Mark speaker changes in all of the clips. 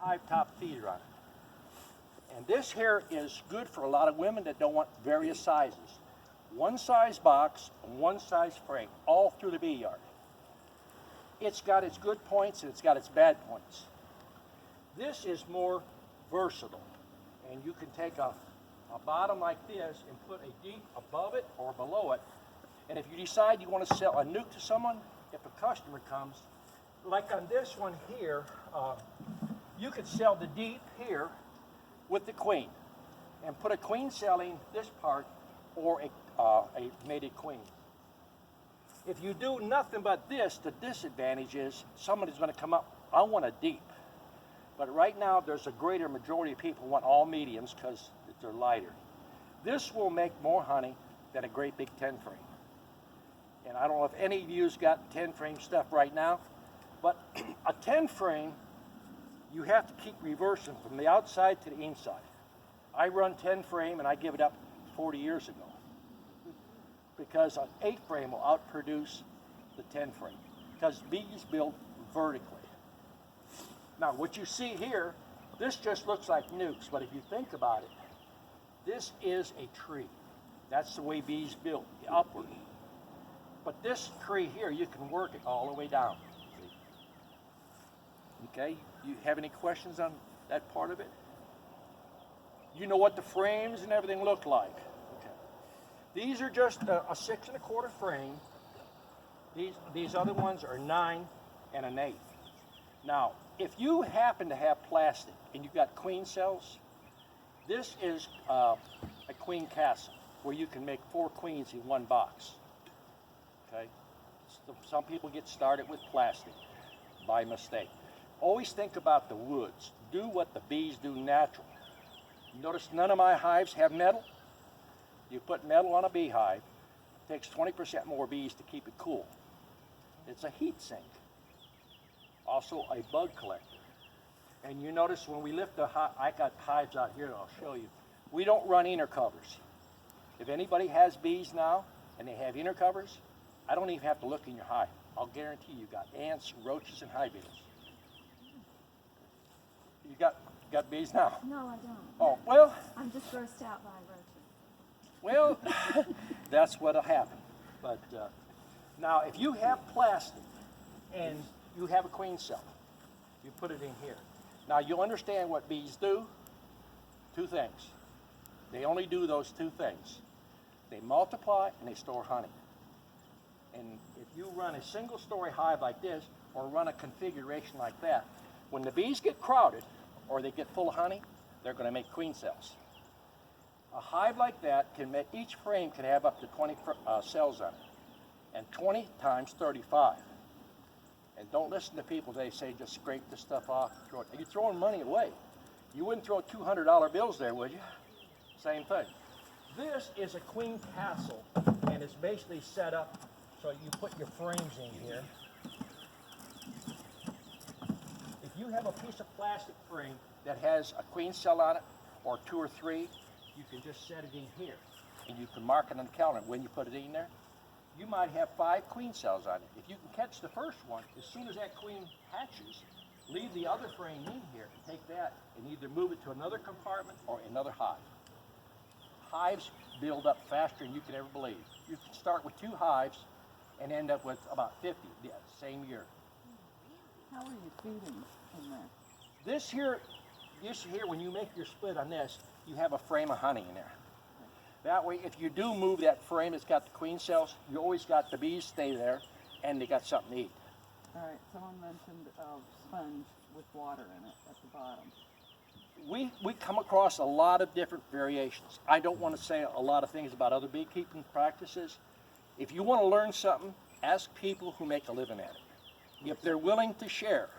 Speaker 1: hive top feeder on it. And this here is good for a lot of women that don't want various sizes. One size box, one size frame, all through the bee yard. It's got its good points and it's got its bad points. This is more versatile. And you can take a bottom like this and put a deep above it or below it. And if you decide you want to sell a nuke to someone, if a customer comes, like on this one here, you could sell the deep here with the queen and put a queen cell in this part or a mated queen. If you do nothing but this, the disadvantage is somebody's going to come up, I want a deep. But right now there's a greater majority of people who want all mediums because they're lighter. This will make more honey than a great big 10 frame. And I don't know if any of you's got 10 frame stuff right now, but a 10 frame, you have to keep reversing from the outside to the inside. I run 10 frame and I give it up 40 years ago because an 8 frame will outproduce the 10 frame because bees build vertically. Now what you see here, this just looks like nukes, but if you think about it, this is a tree. That's the way bees build, upward. But this tree here, you can work it all the way down. Okay, you have any questions on that part of it? You know what the frames and everything look like. Okay. These are just a 6 1/4 frame. These other ones are 9 1/8. Now, if you happen to have plastic and you've got queen cells, this is a queen castle where you can make 4 queens in one box. Okay, some people get started with plastic by mistake. Always think about the woods. Do what the bees do naturally. You notice none of my hives have metal. You put metal on a beehive, it takes 20% more bees to keep it cool. It's a heat sink. Also a bug collector. And you notice when we lift the hive, I got hives out here that I'll show you. We don't run inner covers. If anybody has bees now and they have inner covers, I don't even have to look in your hive. I'll guarantee you got ants, roaches, and hive beetles. You got bees now?
Speaker 2: No, I don't.
Speaker 1: Oh, well.
Speaker 2: I'm just grossed out by roaches.
Speaker 1: Well, that's what'll happen. But now, if you have plastic and you have a queen cell, you put it in here. Now, you'll understand what bees do. 2 things. They only do those 2 things. They multiply and they store honey. And if you run a single-story hive like this or run a configuration like that, when the bees get crowded or they get full of honey, they're going to make queen cells. A hive like that can make, each frame can have up to 20 cells on it, and 20 times 35. And don't listen to people, they say just scrape this stuff off, throw it. You're throwing money away. You wouldn't throw $200 bills there, would you? Same thing. This is a queen castle, and it's basically set up so you put your frames in here. If you have a piece of plastic frame that has a queen cell on it, or 2 or 3, you can just set it in here. And you can mark it on the calendar when you put it in there. You might have 5 queen cells on it. If you can catch the first one, as soon as that queen hatches, leave the other frame in here and take that and either move it to another compartment or another hive. Hives build up faster than you could ever believe. You can start with 2 hives and end up with about 50 the same year.
Speaker 3: How are you feeding in there?
Speaker 1: This here, when you make your split on this, you have a frame of honey in there. That way, if you do move that frame that's got the queen cells, you always got the bees stay there, and they got something to eat.
Speaker 3: All right, someone mentioned a sponge with water in it at the bottom.
Speaker 1: We come across a lot of different variations. I don't want to say a lot of things about other beekeeping practices. If you want to learn something, ask people who make a living at it. If they're willing to share.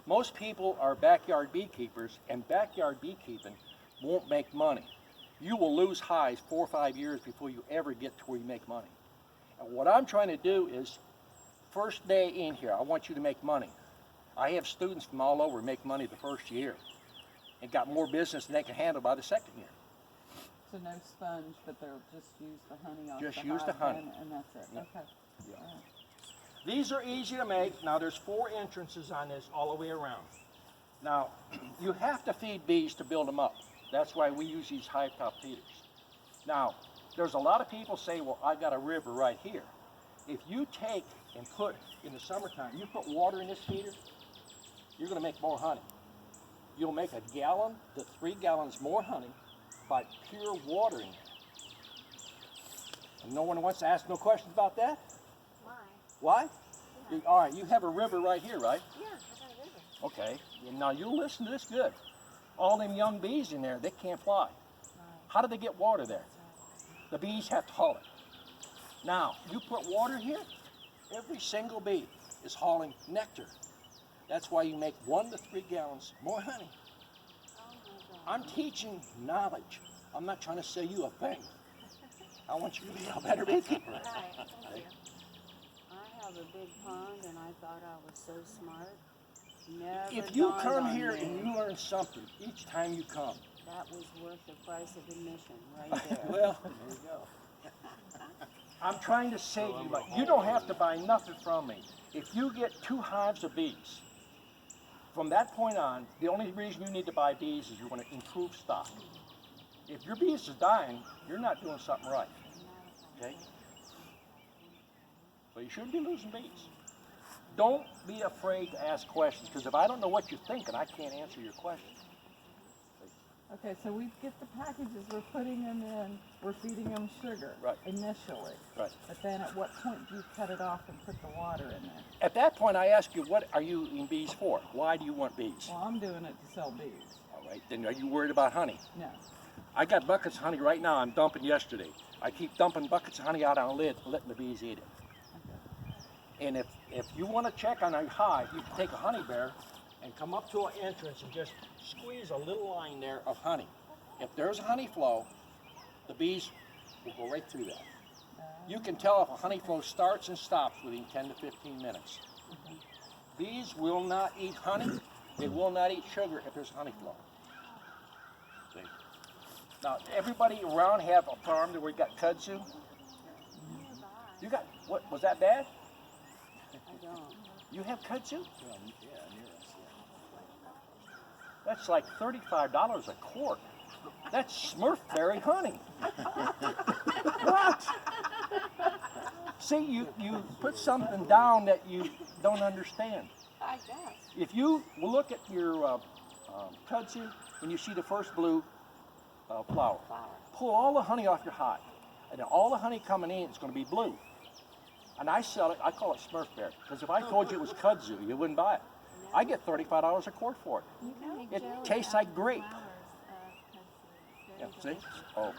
Speaker 1: Most people are backyard beekeepers, and backyard beekeeping won't make money. You will lose hives 4 or 5 years before you ever get to where you make money. And what I'm trying to do is, first day in here, I want you to make money. I have students from all over make money the first year and got more business than they can handle by the second year.
Speaker 3: So no sponge, but they'll just use the honey off
Speaker 1: Just
Speaker 3: the
Speaker 1: use the
Speaker 3: hive
Speaker 1: honey.
Speaker 3: and that's it.
Speaker 1: Yeah.
Speaker 3: Okay.
Speaker 1: Yeah.
Speaker 3: All right.
Speaker 1: These are easy to make. Now there's 4 entrances on this all the way around. Now, you have to feed bees to build them up. That's why we use these hive top feeders. Now, there's a lot of people say, well, I got a river right here. If you take and put, in the summertime, you put water in this feeder, you're gonna make more honey. You'll make 1 gallon to 3 gallons more honey by pure watering it. And no one wants to ask no questions about that?
Speaker 2: Why?
Speaker 1: Why? All right, you have a river right here, right?
Speaker 2: Yeah, I got a river.
Speaker 1: Okay, now you listen to this good. All them young bees in there, they can't fly. How do they get water there? The bees have to haul it. Now, you put water here, every single bee is hauling nectar. That's why you make 1 to 3 gallons more honey.
Speaker 2: Oh my God.
Speaker 1: I'm teaching knowledge. I'm not trying to sell you a thing. I want you to be a better beekeeper.
Speaker 2: Right, thank you.
Speaker 4: I have a big pond and I thought I was so smart. Never
Speaker 1: If you
Speaker 4: dawned
Speaker 1: come
Speaker 4: on
Speaker 1: here
Speaker 4: me.
Speaker 1: and you learn something each time you come,
Speaker 4: That was worth the price of admission right there.
Speaker 1: well, there you go. I'm trying to save you, but you don't have to buy nothing from me. If you get 2 hives of bees, from that point on, the only reason you need to buy bees is you want to improve stock. If your bees is dying, you're not doing something right. Okay? So you shouldn't be losing bees. Don't be afraid to ask questions, because if I don't know what you're thinking, I can't answer your question.
Speaker 3: Okay, so we get the packages, we're putting them in, we're feeding them sugar
Speaker 1: Right.
Speaker 3: initially.
Speaker 1: Right.
Speaker 3: But then at what point do you cut it off and put the water in there?
Speaker 1: At that point, I ask you, what are you in bees for? Why do you want bees?
Speaker 3: Well, I'm doing it to sell bees.
Speaker 1: All right, then are you worried about honey?
Speaker 3: No.
Speaker 1: I got buckets of honey right now I'm dumping yesterday. I keep dumping buckets of honey out on a lid, letting the bees eat it.
Speaker 3: Okay.
Speaker 1: And if you want to check on a hive, you can take a honey bear and come up to an entrance and just squeeze a little line there of honey. If there's a honey flow, the bees will go right through that. You can tell if a honey flow starts and stops within 10 to 15 minutes. Bees will not eat honey. They will not eat sugar if there's honey flow. See? Now, everybody around have a farm where we got kudzu. You got, what, was that bad?
Speaker 4: I don't.
Speaker 1: You have kudzu? That's like $35 a quart. That's Smurfberry honey. What? See, you put something down that you don't understand.
Speaker 4: I guess.
Speaker 1: If you will look at your kudzu, when you see the first blue flower, pull all the honey off your hive. And then all the honey coming in is going to be blue. And I sell it, I call it Smurfberry. Because if I told you it was kudzu, you wouldn't buy it. I get $35 a quart for it.
Speaker 2: You can make
Speaker 1: It
Speaker 2: jelly
Speaker 1: tastes
Speaker 2: out
Speaker 1: like
Speaker 2: of
Speaker 1: grape.
Speaker 2: flowers of kudzu.
Speaker 1: Yeah,
Speaker 2: It's very
Speaker 1: see?
Speaker 2: delicious.
Speaker 1: Oh,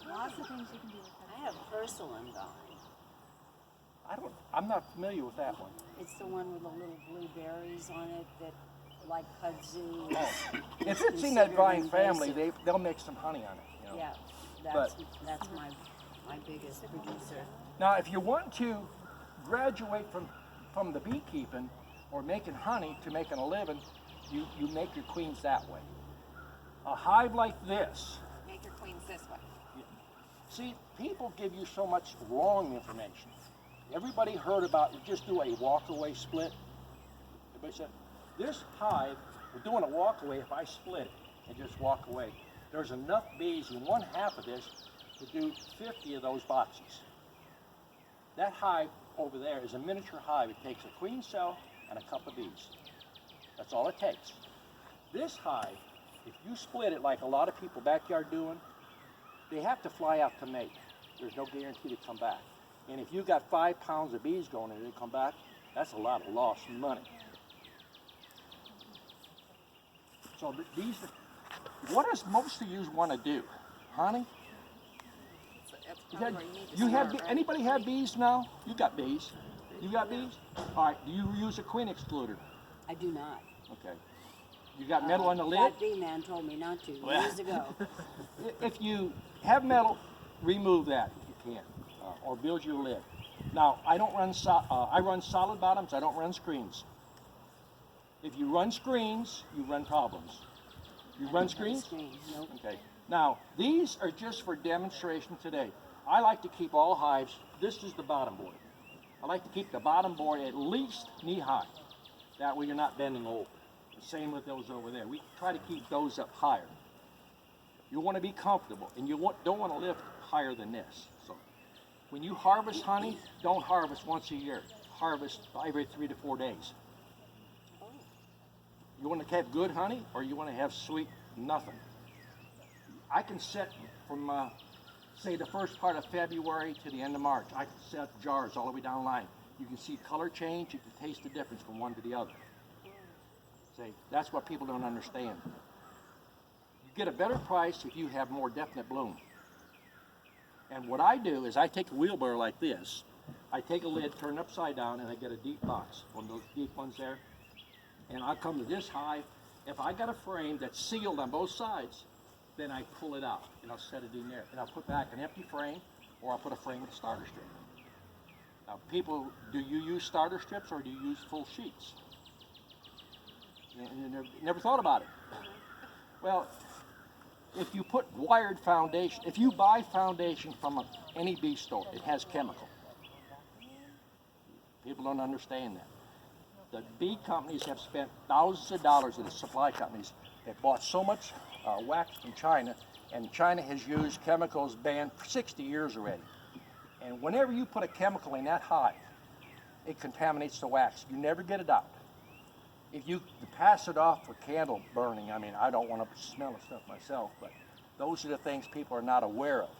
Speaker 2: Lots of things you can do with
Speaker 4: I
Speaker 2: kudzu.
Speaker 4: have porcelain vine.
Speaker 1: I'm not familiar with that one.
Speaker 4: It's the one with the little blue berries on it that, like kudzu.
Speaker 1: If
Speaker 4: is
Speaker 1: it's in that
Speaker 4: considered
Speaker 1: vine family,
Speaker 4: invasive.
Speaker 1: they'll make some honey on it. You know?
Speaker 4: Yeah, that's my biggest producer.
Speaker 1: Now, if you want to graduate from the beekeeping or making honey to making a living, you make your queens that way. A hive like this.
Speaker 2: Make your queens this way.
Speaker 1: See, people give you so much wrong information. Everybody heard about just do a walk-away split. Everybody said, this hive, we're doing a walk-away if I split it and just walk away. There's enough bees in 1/2 of this to do 50 of those boxes. That hive over there is a miniature hive. It takes a queen cell and a cup of bees. That's all it takes. This hive, if you split it like a lot of people backyard doing, they have to fly out to mate. There's no guarantee to come back. And if you got 5 pounds of bees going in and they come back, that's a lot of lost money. So these, what does most of you want to do? Honey? You have anybody have bees now? You got bees. You got bees? All right. Do you use a queen excluder?
Speaker 4: I do not.
Speaker 1: Okay. You got metal on the lid?
Speaker 4: That bee man told me not to years ago.
Speaker 1: If you have metal, remove that if you can, or build your lid. Now, I don't run. I run solid bottoms. I don't run screens. If you run screens, you run problems. You run screens?
Speaker 4: Screen, nope.
Speaker 1: Okay. Now, these are just for demonstration today. I like to keep all hives. This is the bottom board. I like to keep the bottom board at least knee high. That way you're not bending over. Same with those over there. We try to keep those up higher. You want to be comfortable, and you don't want to lift higher than this. So when you harvest honey, don't harvest once a year. Harvest every 3 to 4 days. You want to have good honey, or you want to have sweet nothing. I can set from, say, the first part of February to the end of March. I can set jars all the way down the line. You can see color change. You can taste the difference from one to the other. See, that's what people don't understand. You get a better price if you have more definite bloom. And what I do is I take a wheelbarrow like this. I take a lid, turn it upside down, and I get a deep box, one of those deep ones there. And I come to this high. If I got a frame that's sealed on both sides, then I pull it out and I'll set it in there. And I'll put back an empty frame, or I'll put a frame with a starter strip. Now, people, do you use starter strips or do you use full sheets? You never thought about it. Well, if you put wired foundation, if you buy foundation from any bee store, it has chemical. People don't understand that. The bee companies have spent thousands of dollars, the supply companies. They've bought so much wax from China, and China has used chemicals banned for 60 years already. And whenever you put a chemical in that hive, it contaminates the wax. You never get it out. If you pass it off for candle burning, I mean, I don't want to smell the stuff myself, but those are the things people are not aware of.